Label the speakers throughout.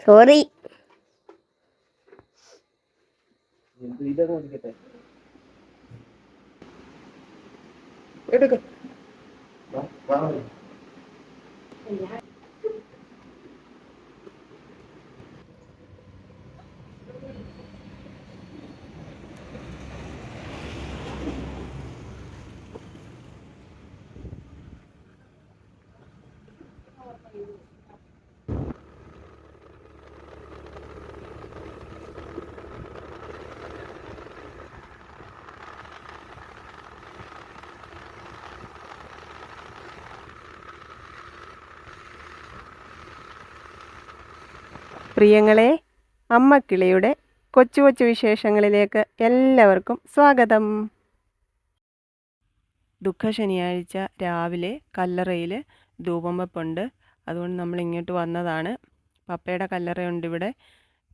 Speaker 1: Sorry.
Speaker 2: എടുക്ക
Speaker 3: പ്രിയങ്ങളെ, അമ്മക്കിളിയുടെ കൊച്ചു കൊച്ചു വിശേഷങ്ങളിലേക്ക് എല്ലാവർക്കും സ്വാഗതം. ദുഃഖ ശനിയാഴ്ച രാവിലെ കല്ലറയിൽ ധൂപം വെപ്പുണ്ട്. അതുകൊണ്ട് നമ്മൾ ഇങ്ങോട്ട് വന്നതാണ്. പപ്പയുടെ കല്ലറയുണ്ട് ഇവിടെ,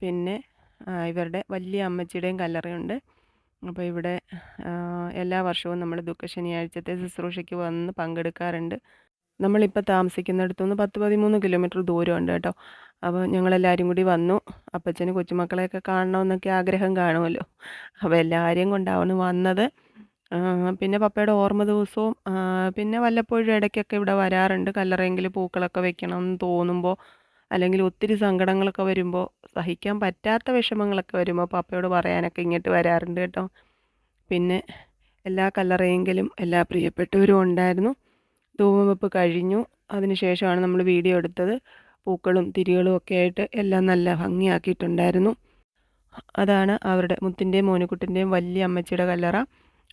Speaker 3: പിന്നെ ഇവരുടെ വലിയ അമ്മച്ചിയുടെയും കല്ലറയുണ്ട്. അപ്പോൾ ഇവിടെ എല്ലാ വർഷവും നമ്മൾ ദുഃഖ ശനിയാഴ്ചത്തെ ശുശ്രൂഷയ്ക്ക് വന്ന് പങ്കെടുക്കാറുണ്ട്. നമ്മളിപ്പോൾ താമസിക്കുന്നിടത്തുനിന്ന് 10-13 കിലോമീറ്റർ ദൂരമുണ്ട് കേട്ടോ. അപ്പോൾ ഞങ്ങളെല്ലാവരും കൂടി വന്നു. അപ്പച്ചന് കൊച്ചുമക്കളെയൊക്കെ കാണണമെന്നൊക്കെ ആഗ്രഹം കാണുമല്ലോ. അപ്പോൾ എല്ലാവരെയും കൊണ്ടാണ് വന്നത്. പിന്നെ പപ്പയുടെ ഓർമ്മ ദിവസവും പിന്നെ വല്ലപ്പോഴും ഇടയ്ക്കൊക്കെ ഇവിടെ വരാറുണ്ട്. കല്ലറയെങ്കിൽ പൂക്കളൊക്കെ വെക്കണമെന്ന് തോന്നുമ്പോൾ, അല്ലെങ്കിൽ ഒത്തിരി സങ്കടങ്ങളൊക്കെ വരുമ്പോൾ, സഹിക്കാൻ പറ്റാത്ത വിഷമങ്ങളൊക്കെ വരുമ്പോൾ പപ്പയോട് പറയാനൊക്കെ ഇങ്ങോട്ട് വരാറുണ്ട് കേട്ടോ. പിന്നെ എല്ലാ കല്ലറയെങ്കിലും എല്ലാ പ്രിയപ്പെട്ടവരും ഉണ്ടായിരുന്നു. ധൂപവെപ്പ് കഴിഞ്ഞു. അതിനുശേഷമാണ് നമ്മൾ വീഡിയോ എടുത്തത്. പൂക്കളും തിരികളും ഒക്കെ ആയിട്ട് എല്ലാം നല്ല ഭംഗിയാക്കിയിട്ടുണ്ടായിരുന്നു. അതാണ് അവരുടെ മുത്തിൻ്റെയും മോനുകുട്ടിൻ്റെയും വലിയ അമ്മച്ചിയുടെ കല്ലറ.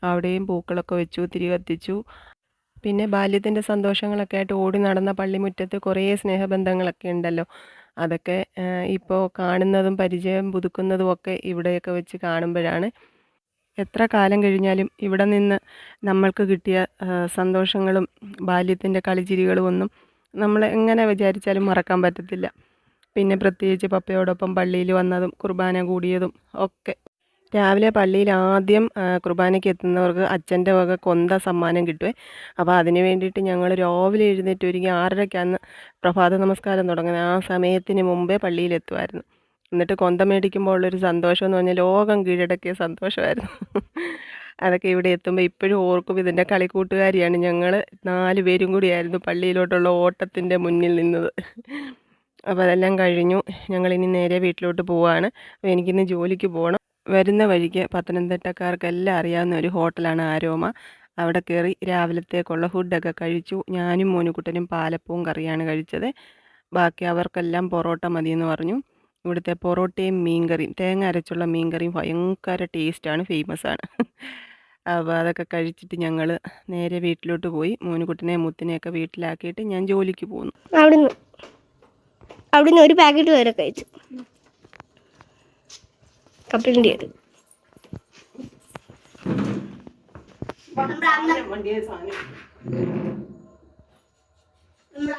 Speaker 3: അവിടെയും പൂക്കളൊക്കെ വെച്ചു, തിരി കത്തിച്ചു. പിന്നെ ബാല്യത്തിൻ്റെ സന്തോഷങ്ങളൊക്കെ ആയിട്ട് ഓടി നടന്ന പള്ളിമുറ്റത്ത് കുറേ സ്നേഹബന്ധങ്ങളൊക്കെ ഉണ്ടല്ലോ. അതൊക്കെ ഇപ്പോൾ കാണുന്നതും പരിചയം പുതുക്കുന്നതും ഒക്കെ ഇവിടെയൊക്കെ വെച്ച് കാണുമ്പോഴാണ്. എത്ര കാലം കഴിഞ്ഞാലും ഇവിടെ നിന്ന് നമ്മൾക്ക് കിട്ടിയ സന്തോഷങ്ങളും ബാല്യത്തിൻ്റെ കളിച്ചിരികളും ഒന്നും നമ്മൾ എങ്ങനെ വിചാരിച്ചാലും മറക്കാൻ പറ്റത്തില്ല. പിന്നെ പ്രത്യേകിച്ച് പപ്പയോടൊപ്പം പള്ളിയിൽ വന്നതും കുർബാന കൂടിയതും ഒക്കെ. രാവിലെ പള്ളിയിൽ ആദ്യം കുർബാനയ്ക്ക് എത്തുന്നവർക്ക് അച്ഛൻ്റെ വക കൊന്ത സമ്മാനം കിട്ടുമേ. അപ്പോൾ അതിന് വേണ്ടിയിട്ട് ഞങ്ങൾ രാവിലെ എഴുന്നേറ്റ് ഒരുങ്ങി 6:30 പ്രഭാത നമസ്കാരം തുടങ്ങുന്നത്. ആ സമയത്തിന് മുമ്പേ പള്ളിയിലെത്തുമായിരുന്നു. എന്നിട്ട് കൊന്ത മേടിക്കുമ്പോൾ ഉള്ളൊരു സന്തോഷം എന്ന് പറഞ്ഞാൽ ലോകം കീഴടക്കിയ സന്തോഷമായിരുന്നു. അതൊക്കെ ഇവിടെ എത്തുമ്പോൾ ഇപ്പോഴും ഓർക്കും. ഇതിൻ്റെ കളിക്കൂട്ടുകാരിയാണ് ഞങ്ങൾ. 4 പേരും കൂടിയായിരുന്നു പള്ളിയിലോട്ടുള്ള ഓട്ടത്തിൻ്റെ മുന്നിൽ നിന്നത്. അപ്പോൾ അതെല്ലാം കഴിഞ്ഞു. ഞങ്ങളിനി നേരെ വീട്ടിലോട്ട് പോവുകയാണ്. അപ്പോൾ എനിക്കിന്ന് ജോലിക്ക് പോകണം. വരുന്ന വഴിക്ക് പത്തനംതിട്ടക്കാർക്കെല്ലാം അറിയാവുന്ന ഒരു ഹോട്ടലാണ് ആരോമ. അവിടെ കയറി രാവിലത്തേക്കുള്ള ഫുഡൊക്കെ കഴിച്ചു. ഞാനും മോനുകുട്ടനും പാലപ്പവും കറിയാണ് കഴിച്ചത്. ബാക്കി അവർക്കെല്ലാം പൊറോട്ട മതിയെന്ന് പറഞ്ഞു. ഇവിടുത്തെ പൊറോട്ടയും മീൻകറിയും, തേങ്ങ അരച്ചുള്ള മീൻകറിയും ഭയങ്കര ടേസ്റ്റാണ്, ഫേമസാണ്. അപ്പോൾ അതൊക്കെ കഴിച്ചിട്ട് ഞങ്ങൾ നേരെ വീട്ടിലോട്ട് പോയി. മോനുകുട്ടനെ മുത്തിനെയൊക്കെ വീട്ടിലാക്കിയിട്ട് ഞാൻ ജോലിക്ക് പോകുന്നു.
Speaker 1: അവിടുന്ന് ഒരു പാക്കറ്റ് വരെ കഴിച്ചു. കപ്പലിൻ്റെ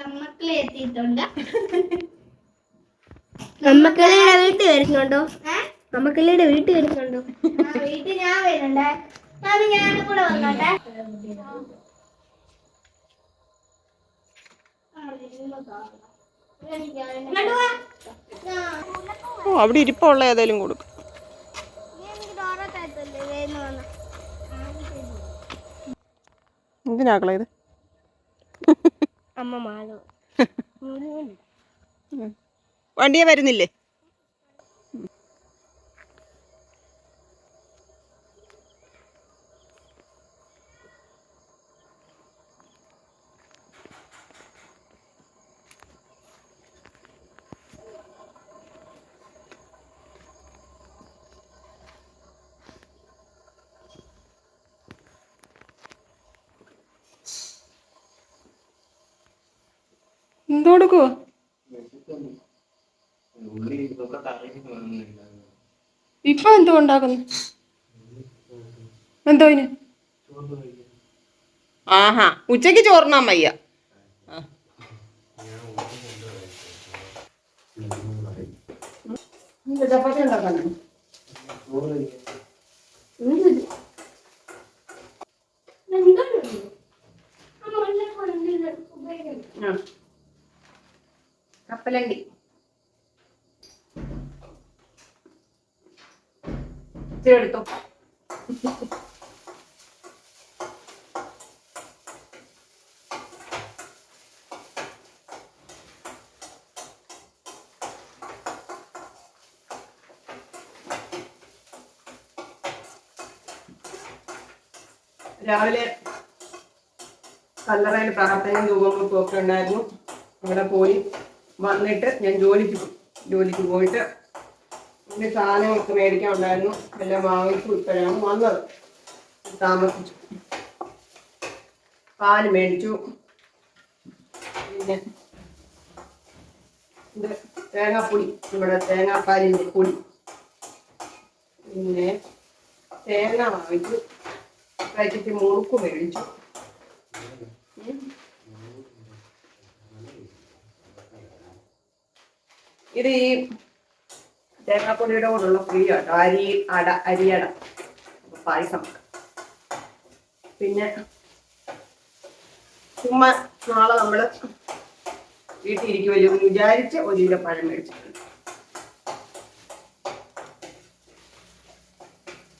Speaker 1: അമ്മക്കളെ എത്തിയിട്ടുണ്ട്. അമ്മക്കളിയുടെ വീട്ടിൽ വരുന്നുണ്ടോ? അമ്മക്കളിയുടെ വീട്ടിൽ വരുന്നുണ്ടോ? വീട്ടിൽ ഞാൻ വരുന്നുണ്ടേ. ഞാൻ കൂടെ വന്നോട്ടെ.
Speaker 3: അവിടെ ഇരിപ്പുള്ള ഏതായാലും കൊടുക്കും. എന്തിനാക്കള ഇത്?
Speaker 1: അമ്മ മാല
Speaker 3: വണ്ടിയെ വരുന്നില്ലേ? എന്തോ കൊടുക്കുവോ? ഇപ്പൊ എന്തോ ഉണ്ടാക്കുന്നു? എന്തോ ഇന്? ആഹാ, ഉച്ചക്ക് ചോറിനാൻ വയ്യ. ചപ്പാത്തി ഉണ്ടാക്കാനോ? കപ്പലണ്ടി എടുത്തോ. രാവിലെ കല്ലറയിൽ പ്രാർത്ഥനയും ധൂപവും ഒക്കെ ഉണ്ടായിരുന്നു. അവിടെ പോയി വന്നിട്ട് ഞാൻ ജോലിക്ക് പോയിട്ട് എൻ്റെ സാധനങ്ങളൊക്കെ മേടിക്കാൻ ഉണ്ടായിരുന്നു. എല്ലാം വാങ്ങിച്ചു. ഇപ്പോഴാണ് വന്നത്. താമസിച്ചു. പാല് മേടിച്ചു. പിന്നെ ഇത് തേങ്ങാപ്പൊടി, ഇവിടെ തേങ്ങാപ്പാലിൻ്റെ പൊടി. പിന്നെ തേങ്ങ വാങ്ങിച്ചു. പാക്കറ്റ് മുറുക്ക് മേടിച്ചു. ഇത് ഈ തേങ്ങാപ്പൊടിയുടെ കൂടെയുള്ള ഫ്രീ ആട്ടോ. അരിയട പായസം. പിന്നെ ചുമ്മാ നാളെ നമ്മള് വീട്ടിലിരിക്കുമല്ലോ എന്ന് വിചാരിച്ച് 1 കിലോ പഴം മേടിച്ചിട്ടുണ്ട്.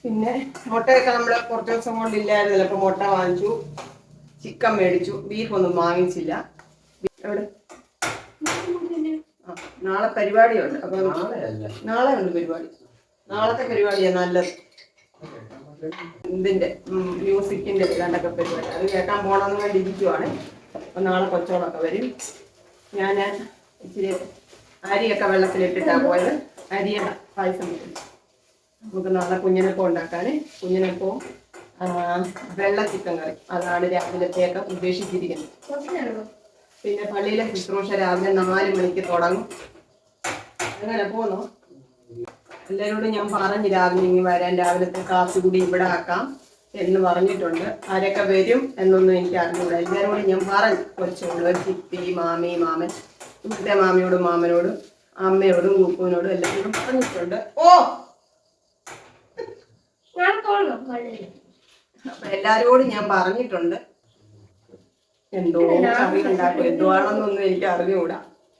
Speaker 3: പിന്നെ മുട്ടയൊക്കെ നമ്മൾ കുറച്ച് ദിവസം കൊണ്ടില്ലായിരുന്നല്ലോ. അപ്പൊ മുട്ട വാങ്ങിച്ചു. ചിക്കൻ മേടിച്ചു. ബീഫൊന്നും വാങ്ങിച്ചില്ല. എവിടെ നാളെ പരിപാടിയുണ്ട്. അപ്പൊ നാളെ ഉണ്ട് പരിപാടി. നാളത്തെ പരിപാടിയാണ് നല്ലത്. ഇതിന്റെ മ്യൂസിക്കിന്റെ രണ്ടൊക്കെ പരിപാടി. അത് കേൾക്കാൻ പോകണമെന്ന് വേണ്ടി ഇരിക്കുവാണ്. അപ്പൊ നാളെ കൊച്ചോളൊക്കെ വരും. ഞാൻ ഇച്ചിരി അരിയൊക്കെ വെള്ളത്തിലിട്ടിട്ടാണ് പോയത്. അരിയുടെ പായസം വരും. നമുക്ക് നാളെ കുഞ്ഞിനപ്പം ഉണ്ടാക്കാൻ. കുഞ്ഞിനപ്പവും വെള്ള ചിക്കൻ കറി. അതാണ് രാവിലത്തേക്ക് ഉദ്ദേശിച്ചിരിക്കുന്നത്. പിന്നെ പള്ളിയിലെ ശുശ്രൂഷ രാവിലെ 4 മണിക്ക് തുടങ്ങും. അങ്ങനെ പോന്നോ? എല്ലാവരോടും ഞാൻ പറഞ്ഞു രാവിലെ ഇനി വരാൻ, രാവിലത്തെ കാപ്പി കൂടി ഇവിടെ ആക്കാം എന്ന് പറഞ്ഞിട്ടുണ്ട്. ആരൊക്കെ വരും എന്നൊന്നും എനിക്ക് അറിഞ്ഞൂടാ. എല്ലാവരോടും ഞാൻ പറഞ്ഞു. കൊച്ചുള്ളവർ, ചിപ്പി, മാമി, മാമൻ, ഇവിടുത്തെ മാമിയോടും മാമനോടും അമ്മയോടും കൂപ്പുവിനോടും എല്ലാവരോടും പറഞ്ഞിട്ടുണ്ട്. അപ്പൊ എല്ലാരോടും ഞാൻ പറഞ്ഞിട്ടുണ്ട്. എന്തോ കറി ഉണ്ടാക്കും, എന്തുവാണെന്നൊന്നും എനിക്ക് അറിഞ്ഞുകൂടാ.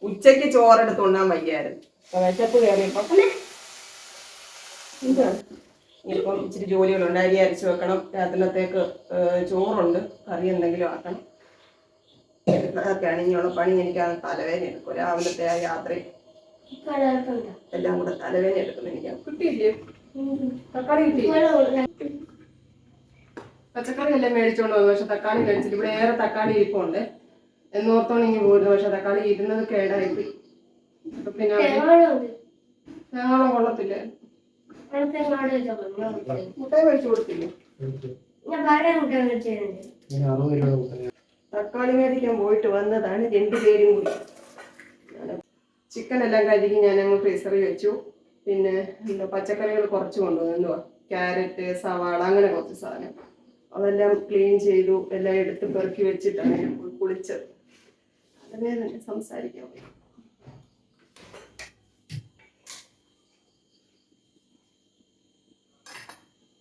Speaker 3: ഉച്ചയ്ക്ക് ചോറെടുത്ത് ഉണ്ണാൻ വയ്യായിരുന്നു. അപ്പൊ വിശപ്പ് കയറിയപ്പോ ഇപ്പം ഇച്ചിരി ജോലികളുണ്ട്. അരി അരച്ചു വെക്കണം. രാത്രിയിലത്തേക്ക് ചോറുണ്ട്. കറി എന്തെങ്കിലും ആക്കണം. അതൊക്കെയാണ് ഇനിയുള്ള പണി. എനിക്ക് തലവേദന എടുക്കും. രാവിലത്തെ ആ യാത്രയും എല്ലാം കൂടെ തലവേദന എടുക്കുന്നു. എനിക്ക് കിട്ടിയില്ലേ? തക്കാളി കിട്ടിയില്ലേ? പച്ചക്കറി എല്ലാം മേടിച്ചോണ്ട് പോകും. പക്ഷെ തക്കാളി കഴിച്ചിട്ട് ഇവിടെ ഏറെ തക്കാളി ഇരിപ്പുണ്ട് എന്നോർത്തോണ്ട് ഇങ്ങനെ പോരുന്നു. പക്ഷെ തക്കാളി ഇരുന്നത് കേടായിപ്പോയി. അപ്പൊ പിന്നെ തേങ്ങാളം കൊള്ളത്തില്ലേ? മുട്ടയെ മേടിച്ചു കൊടുത്തില്ലേ? തക്കാളി മേടിക്കാൻ പോയിട്ട് വന്നതാണ് 2 പേരും കൂടി. ചിക്കൻ എല്ലാം കഴുകി ഞാനങ്ങ് ഫ്രീസറിൽ വെച്ചു. പിന്നെ എന്താ പച്ചക്കറികൾ കുറച്ച് കൊണ്ടുവന്നു. എന്തുവാ ക്യാരറ്റ്, സവാള, അങ്ങനെ കുറച്ച് സാധനം. അതെല്ലാം ക്ലീൻ ചെയ്തു. എല്ലാം എടുത്ത് പെറുക്കി വെച്ചിട്ടാണ് ഞാൻ കുളിച്ചത്. അതേ തന്നെ സംസാരിക്കാൻ പറ്റും.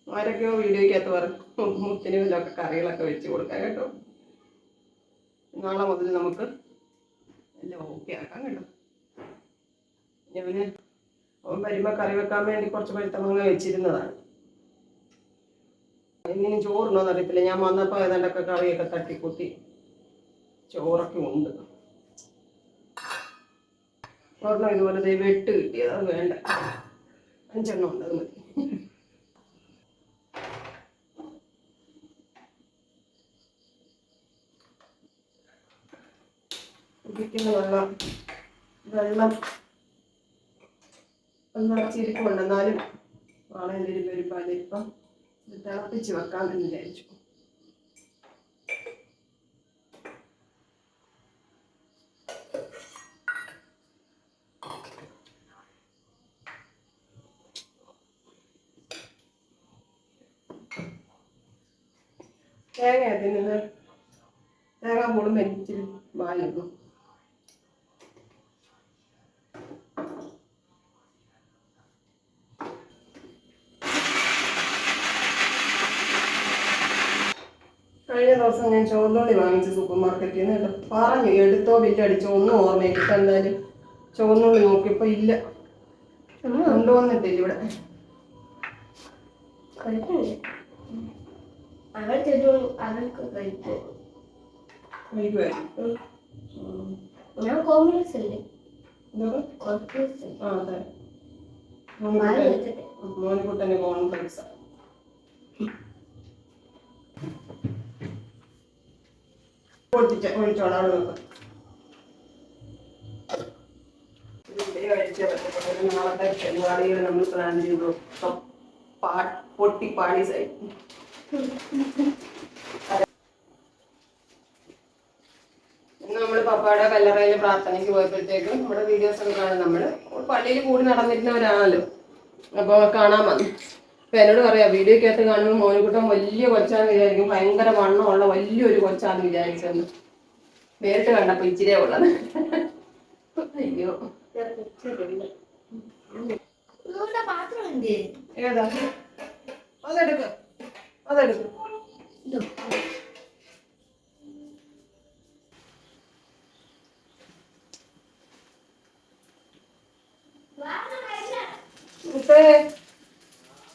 Speaker 3: ആരൊക്കെയോ വീഡിയോയ്ക്കകത്ത് പറഞ്ഞു മുത്തിനും ഇതൊക്കെ കറികളൊക്കെ വെച്ച് കൊടുക്കാം കേട്ടോ. നാളെ മുതൽ നമുക്ക് എല്ലാം ഓക്കെ ആക്കാം കേട്ടോ. ഞാൻ അവൻ വരുമ്പോ കറി വെക്കാൻ വേണ്ടി കുറച്ച് പഴുത്തമങ്ങ വെച്ചിരുന്നതാണ്. ഇനി ചോറുണ്ടോന്ന് അറിയത്തില്ല. ഞാൻ വന്നപ്പോ ഏതാണ്ടൊക്കെ കറിയൊക്കെ തട്ടിക്കുത്തി ചോറൊക്കെ ഉണ്ട്. ഒരെണ്ണം ഇതുപോലെ വെട്ട് കിട്ടിയത്. അത് വേണ്ട, 5 എണ്ണം ഉണ്ട്. അത് മതി. കുടിക്കുന്ന വെള്ളം നിറച്ചിരിപ്പുണ്ട്. എന്നാലും നാളെ എന്തെങ്കിലും ഒരു പാലിപ്പം തിളപ്പിച്ച് വെക്കാമെന്ന് വിചാരിച്ചു. തേങ്ങ തിന്നുന്നത് തേങ്ങ പോളും എനിക്ക് വായിരുന്നു. കഴിഞ്ഞ ദിവസം ഞാൻ ചോറുള്ളി വാങ്ങിച്ചു സൂപ്പർ മാർക്കറ്റിൽ നിന്ന്. പറഞ്ഞു എടുത്തോ ബില്ലടിച്ചോ ഒന്നും ഓർമ്മയില്ല. എന്തായാലും ചുവന്നുള്ളി നോക്കിയപ്പോൾ ഇല്ല, കൊണ്ടുവന്നിട്ടില്ല ഇവിടെ.
Speaker 1: ഞാൻ കോംപ്ലക്സ് അല്ലേ
Speaker 3: മോനിക്കുട്ടന് കോൺഫ്ലക്സ്. ഒഴിച്ചോളാം അവിടെ നോക്കാം. നാളത്തെ പരിപാടികൾ നമ്മൾ പ്ലാൻ ചെയ്തു. പൊട്ടി പാളീസായി. ഇന്ന് നമ്മൾ പപ്പായുടെ കല്ലറയിൽ പ്രാർത്ഥനയ്ക്ക് പോയപ്പോഴത്തേക്കും നമ്മുടെ വീഡിയോസ് ഒക്കെ കാണും. നമ്മൾ പള്ളിയിൽ കൂടി നടന്നിരുന്നവരാണല്ലോ, അപ്പോൾ കാണാൻ വന്നു. അപ്പം എന്നോട് പറയാം, വീഡിയോക്കകത്ത് കാണുമ്പോൾ മോനിക്കുട്ടൻ വലിയ കൊച്ചാന്ന് വിചാരിക്കും, ഭയങ്കര വണ്ണമുള്ള വലിയൊരു കൊച്ചാന്ന് വിചാരിച്ചെന്ന്. നേരിട്ട് കണ്ടപ്പോൾ ഇച്ചിരിയേ ഉള്ളത്. അയ്യോ ഏതാ? അതെടുക്ക്, അതെടുക്ക്.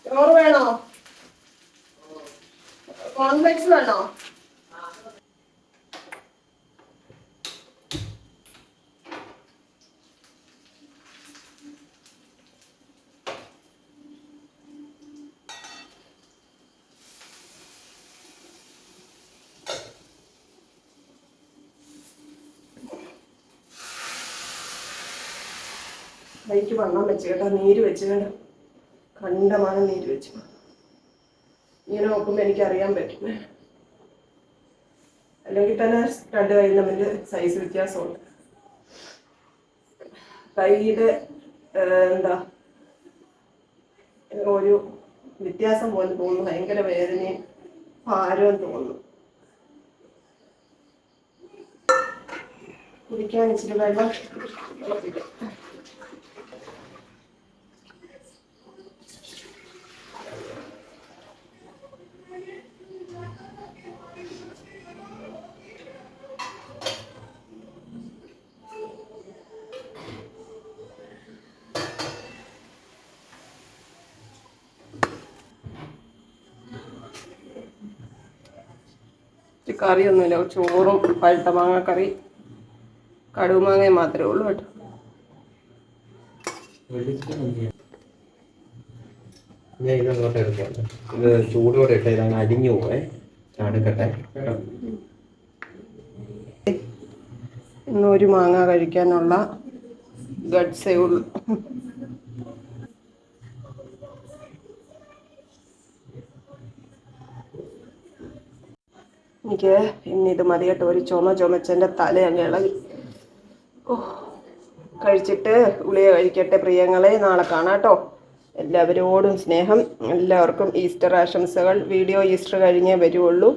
Speaker 3: ചോറ് വേണോ? കോൺഫ്ലെക്സ് വേണോ? എനിക്ക് വണ്ണം വെച്ച് കേട്ടോ, നീര് വെച്ച് കേട്ടോ, കണ്ടമാനം നീര് വെച്ചു. ഇങ്ങനെ നോക്കുമ്പോൾ എനിക്കറിയാൻ പറ്റും. അല്ലെങ്കിൽ തന്നെ 2 കൈ തമ്മിൽ സൈസ് വ്യത്യാസമുണ്ട്. കൈയുടെ എന്താ ഒരു വ്യത്യാസം പോലെ തോന്നുന്നു, ഭയങ്കര വേദനയും ഭാരവും തോന്നുന്നു. കുടിക്കാൻ ഇച്ചിരി വെള്ളം തിളപ്പിക്കാം. കറിയൊന്നുമില്ല, ചോറും പഴുത്ത മാങ്ങാക്കറി, കടുമാങ്ങയും മാത്രമേ ഉള്ളൂ കേട്ടോ.
Speaker 2: ഞാൻ ഇതങ്ങോട്ട് എടുക്കാം. ഇത് ചൂടോടെ ഇട്ട് ഇതങ്ങ് അടിഞ്ഞു പോവേ, അടുക്കട്ടെ.
Speaker 3: ഇന്നൊരു മാങ്ങ കഴിക്കാനുള്ള ഗഡ്സേ ഉള്ളൂ. എനിക്ക് ഇന്നിത് മതി കേട്ടോ. ഒരു ചുമച്ചെൻ്റെ തല അങ്ങ് ഇളകി. കഴിച്ചിട്ട് ഗുളിക കഴിക്കട്ടെ പ്രിയങ്ങളെ. നാളെ കാണാം കേട്ടോ. എല്ലാവരോടും സ്നേഹം. എല്ലാവർക്കും ഈസ്റ്റർ ആശംസകൾ. വീഡിയോ ഈസ്റ്റർ കഴിഞ്ഞേ വരുള്ളൂ,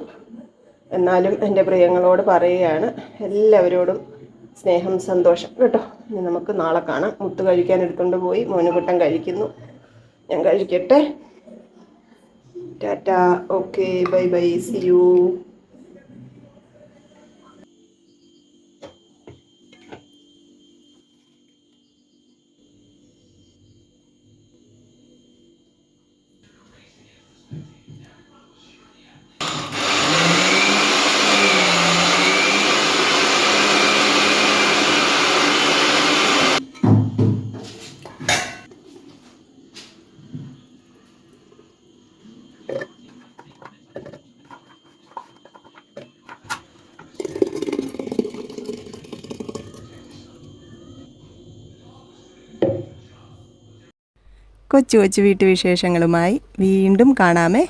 Speaker 3: എന്നാലും എൻ്റെ പ്രിയങ്ങളോട് പറയുകയാണ്, എല്ലാവരോടും സ്നേഹം, സന്തോഷം കേട്ടോ. ഇനി നമുക്ക് നാളെ കാണാം. മുത്ത് കഴിക്കാൻ എടുത്തുകൊണ്ട് പോയി, മോനുകുട്ടൻ കഴിക്കുന്നു. ഞാൻ കഴിക്കട്ടെ. Tata, okay, bye bye, see you.
Speaker 4: കൊച്ചു കൊച്ചു വീട്ടുവിശേഷങ്ങളുമായി വീണ്ടും കാണാമേ.